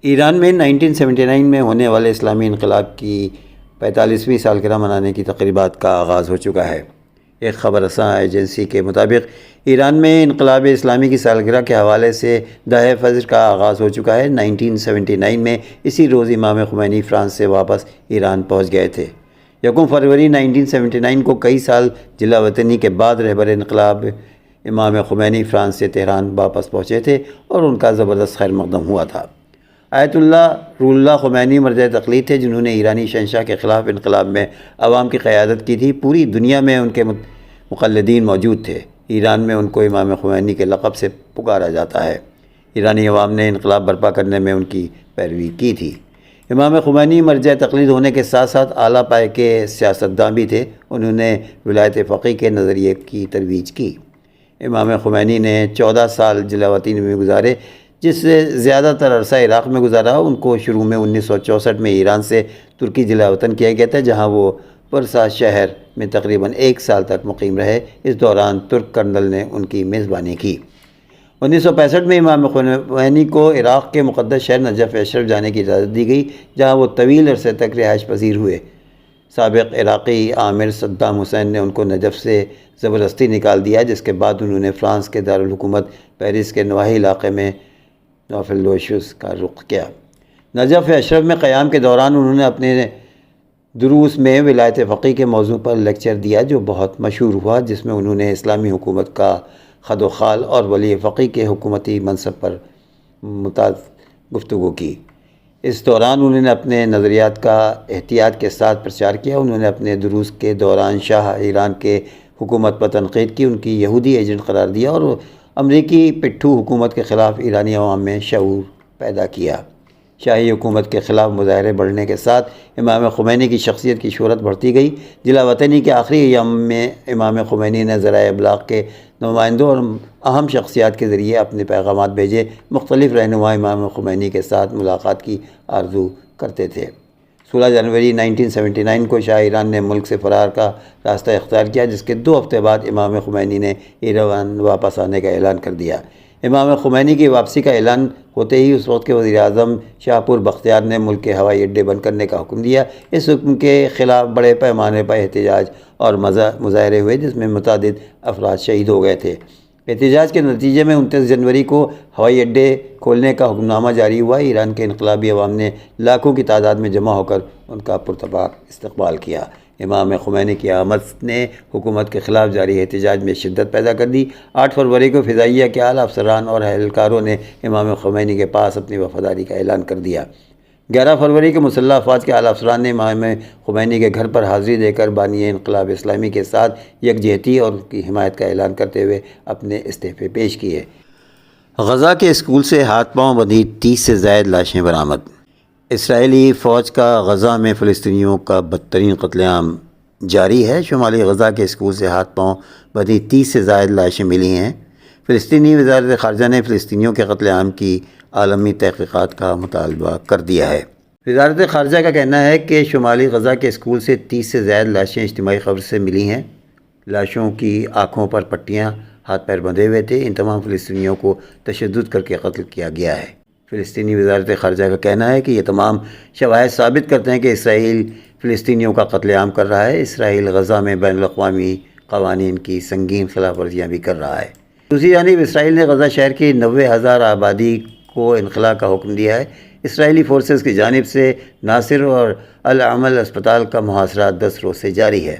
ایران میں 1979 میں ہونے والے اسلامی انقلاب کی 45ویں سالگرہ منانے کی تقریبات کا آغاز ہو چکا ہے۔ ایک خبر رساں ایجنسی کے مطابق ایران میں انقلاب اسلامی کی سالگرہ کے حوالے سے دہہ فجر کا آغاز ہو چکا ہے۔ 1979 میں اسی روز امام خمینی فرانس سے واپس ایران پہنچ گئے تھے۔ 1 فروری 1979 کو کئی سال جلا وطنی کے بعد رہبر انقلاب امام خمینی فرانس سے تہران واپس پہنچے تھے اور ان کا زبردست خیر مقدم ہوا تھا۔ آیت اللہ روح اللہ خمینی مرجع تقلید تھے جنہوں نے ایرانی شہنشاہ کے خلاف انقلاب میں عوام کی قیادت کی تھی۔ پوری دنیا میں ان کے مقلدین موجود تھے۔ ایران میں ان کو امام خمینی کے لقب سے پکارا جاتا ہے۔ ایرانی عوام نے انقلاب برپا کرنے میں ان کی پیروی کی تھی۔ امام خمینی مرجع تقلید ہونے کے ساتھ ساتھ اعلیٰ پائے کے سیاستداں بھی تھے۔ انہوں نے ولایت فقیہ کے نظریے کی ترویج کی۔ امام خمینی نے 14 سال جلا وطنی میں گزارے، جس سے زیادہ تر عرصہ عراق میں گزارا۔ ان کو شروع میں 1964 میں ایران سے ترکی جلا وطن کیا گیا تھا، جہاں وہ پرسا شہر میں تقریباً 1 سال تک مقیم رہے۔ اس دوران ترک کرنل نے ان کی میزبانی کی۔ 1965 میں امام خمینی کو عراق کے مقدس شہر نجف اشرف جانے کی اجازت دی گئی، جہاں وہ طویل عرصے تک رہائش پذیر ہوئے۔ سابق عراقی آمر صدام حسین نے ان کو نجف سے زبردستی نکال دیا، جس کے بعد انہوں نے فرانس کے دارالحکومت پیرس کے نواحی علاقے میں نوفل کا رخ کیا۔ نجف اشرف میں قیام کے دوران انہوں نے اپنے دروس میں ولایت فقیہ کے موضوع پر لیکچر دیا، جو بہت مشہور ہوا، جس میں انہوں نے اسلامی حکومت کا خد و خال اور ولی فقیہ کے حکومتی منصب پر گفتگو کی۔ اس دوران انہوں نے اپنے نظریات کا احتیاط کے ساتھ پرچار کیا۔ انہوں نے اپنے دروس کے دوران شاہ ایران کے حکومت پر تنقید کی، ان کی یہودی ایجنٹ قرار دیا اور امریکی پٹھو حکومت کے خلاف ایرانی عوام میں شعور پیدا کیا۔ شاہی حکومت کے خلاف مظاہرے بڑھنے کے ساتھ امام خمینی کی شخصیت کی شہرت بڑھتی گئی۔ جلا وطنی کے آخری ایام میں امام خمینی نے ذرائع ابلاغ کے نمائندوں اور اہم شخصیات کے ذریعے اپنے پیغامات بھیجے۔ مختلف رہنما امام خمینی کے ساتھ ملاقات کی آرزو کرتے تھے۔ 16 جنوری 1979 کو شاہ ایران نے ملک سے فرار کا راستہ اختیار کیا، جس کے 2 ہفتے بعد امام خمینی نے ایران واپس آنے کا اعلان کر دیا۔ امام خمینی کی واپسی کا اعلان ہوتے ہی اس وقت کے وزیر اعظم شاہپور بختیار نے ملک کے ہوائی اڈے بند کرنے کا حکم دیا۔ اس حکم کے خلاف بڑے پیمانے پر احتجاج اور مظاہرے ہوئے، جس میں متعدد افراد شہید ہو گئے تھے۔ احتجاج کے نتیجے میں 29 جنوری کو ہوائی اڈے کھولنے کا حکم نامہ جاری ہوا۔ ایران کے انقلابی عوام نے لاکھوں کی تعداد میں جمع ہو کر ان کا پرتپاک استقبال کیا۔ امام خمینی کی آمد نے حکومت کے خلاف جاری احتجاج میں شدت پیدا کر دی۔ 8 فروری کو فضائیہ کے اعلیٰ افسران اور اہلکاروں نے امام خمینی کے پاس اپنی وفاداری کا اعلان کر دیا۔ 11 فروری کو مسلح افواج کے اعلیٰ افسران نے امام خمینی کے گھر پر حاضری دے کر بانی انقلاب اسلامی کے ساتھ یکجہتی اور ان کی حمایت کا اعلان کرتے ہوئے اپنے استعفے پیش کیے۔ غزہ کے اسکول سے ہاتھ پاؤں بندھی 30 سے زائد لاشیں برآمد۔ اسرائیلی فوج کا غزہ میں فلسطینیوں کا بدترین قتل عام جاری ہے۔ شمالی غزہ کے اسکول سے ہاتھ پاؤں بندھی 30 سے زائد لاشیں ملی ہیں۔ فلسطینی وزارت خارجہ نے فلسطینیوں کے قتل عام کی عالمی تحقیقات کا مطالبہ کر دیا ہے۔ وزارت خارجہ کا کہنا ہے کہ شمالی غزہ کے اسکول سے 30 سے زائد لاشیں اجتماعی خبر سے ملی ہیں۔ لاشوں کی آنکھوں پر پٹیاں، ہاتھ پیر بندھے ہوئے تھے۔ ان تمام فلسطینیوں کو تشدد کر کے قتل کیا گیا ہے۔ فلسطینی وزارت خارجہ کا کہنا ہے کہ یہ تمام شواہد ثابت کرتے ہیں کہ اسرائیل فلسطینیوں کا قتل عام کر رہا ہے۔ اسرائیل غزہ میں بین الاقوامی قوانین کی سنگین خلاف ورزیاں بھی کر رہا ہے۔ دوسری جانب اسرائیل نے غزہ شہر کی 90,000 آبادی کو انخلاء کا حکم دیا ہے۔ اسرائیلی فورسز کی جانب سے ناصر اور العمل اسپتال کا محاصرہ 10 روز سے جاری ہے۔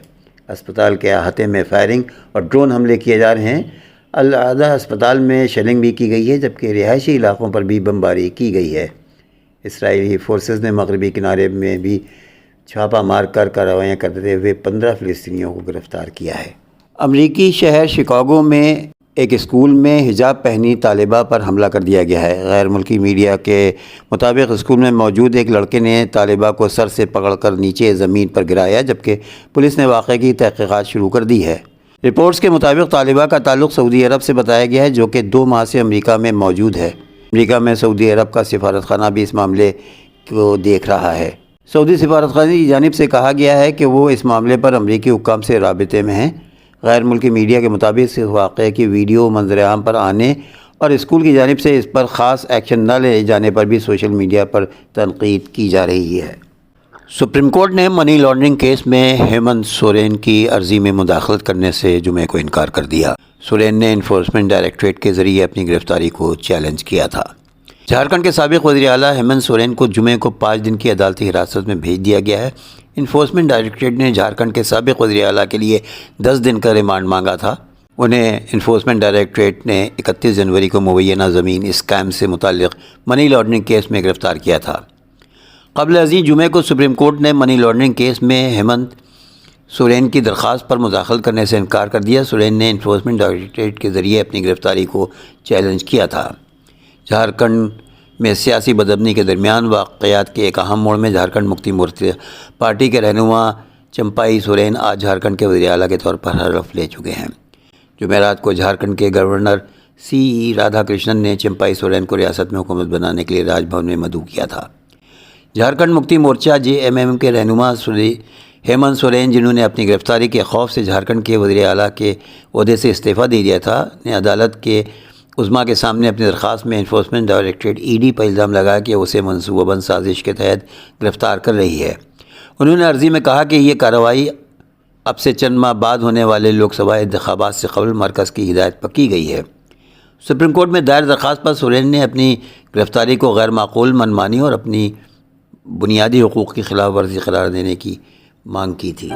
اسپتال کے احاطے میں فائرنگ اور ڈرون حملے کیے جا رہے ہیں۔ العدہ اسپتال میں شیلنگ بھی کی گئی ہے، جبکہ رہائشی علاقوں پر بھی بمباری کی گئی ہے۔ اسرائیلی فورسز نے مغربی کنارے میں بھی چھاپہ مار کر کارروائیاں کرتے ہوئے 15 فلسطینیوں کو گرفتار کیا ہے۔ امریکی شہر شکاگو میں ایک اسکول میں حجاب پہنی طالبہ پر حملہ کر دیا گیا ہے۔ غیر ملکی میڈیا کے مطابق اسکول میں موجود ایک لڑکے نے طالبہ کو سر سے پکڑ کر نیچے زمین پر گرایا، جبکہ پولیس نے واقعے کی تحقیقات شروع کر دی ہے۔ رپورٹس کے مطابق طالبہ کا تعلق سعودی عرب سے بتایا گیا ہے، جو کہ 2 ماہ سے امریکہ میں موجود ہے۔ امریکہ میں سعودی عرب کا سفارتخانہ بھی اس معاملے کو دیکھ رہا ہے۔ سعودی سفارتخانے کی جانب سے کہا گیا ہے کہ وہ اس معاملے پر امریکی حکام سے رابطے میں ہیں۔ غیر ملکی میڈیا کے مطابق اس واقعے کی ویڈیو منظر عام پر آنے اور اسکول کی جانب سے اس پر خاص ایکشن نہ لے جانے پر بھی سوشل میڈیا پر تنقید کی جا رہی ہے۔ سپریم کورٹ نے منی لانڈرنگ کیس میں ہیمنت سورین کی عرضی میں مداخلت کرنے سے جمعے کو انکار کر دیا۔ سورین نے انفورسمنٹ ڈائریکٹوریٹ کے ذریعے اپنی گرفتاری کو چیلنج کیا تھا۔ جھارکھنڈ کے سابق وزیر اعلیٰ ہیمنت سورین کو جمعے کو 5 دن کی عدالتی حراست میں بھیج دیا گیا ہے۔ انفورسمنٹ ڈائریکٹوریٹ نے جھارکھنڈ کے سابق وزیر اعلیٰ کے لیے 10 دن کا ریمانڈ مانگا تھا۔ انہیں انفورسمنٹ ڈائریکٹوریٹ نے 31 جنوری کو مبینہ زمین اسکیم سے متعلق منی لانڈرنگ کیس میں گرفتار کیا تھا۔ قبل ازیں جمعے کو سپریم کورٹ نے منی لانڈرنگ کیس میں ہیمنت سورین کی درخواست پر مداخلت کرنے سے انکار کر دیا۔ سورین نے انفورسمنٹ ڈائریکٹوریٹ کے ذریعے اپنی گرفتاری کو چیلنج کیا تھا۔ جھارکھنڈ میں سیاسی بدامنی کے درمیان واقعات کے ایک اہم موڑ میں جھارکھنڈ مکتی مورچہ پارٹی کے رہنما چمپائی سورین آج جھارکھنڈ کے وزیر اعلیٰ کے طور پر حلف لے چکے ہیں۔ جمعرات کو جھارکھنڈ کے گورنر سی رادھا کرشنن نے چمپائی سورین کو ریاست میں حکومت بنانے کے لیے راج بھون میں مدعو کیا تھا۔ جھارکھنڈ مکتی مورچہ JMM کے رہنما ہیمنت سورین، جنہوں نے اپنی گرفتاری کے خوف سے جھارکھنڈ کے وزیر اعلیٰ کے عہدے سے استعفیٰ دے دیا تھا، نے عدالت کے عظمیٰ کے سامنے اپنی درخواست میں انفورسمنٹ ڈائریکٹوریٹ ED پر الزام لگایا کہ اسے منصوبہ بند سازش کے تحت گرفتار کر رہی ہے۔ انہوں نے عرضی میں کہا کہ یہ کارروائی اب سے چند ماہ بعد ہونے والے لوک سبھا انتخابات سے قبل مرکز کی ہدایت پر کی گئی ہے۔ سپریم کورٹ میں دائر درخواست پر سورین نے اپنی گرفتاری کو غیر معقول، منمانی اور اپنی بنیادی حقوق کی خلاف ورزی قرار دینے کی مانگ کی تھی۔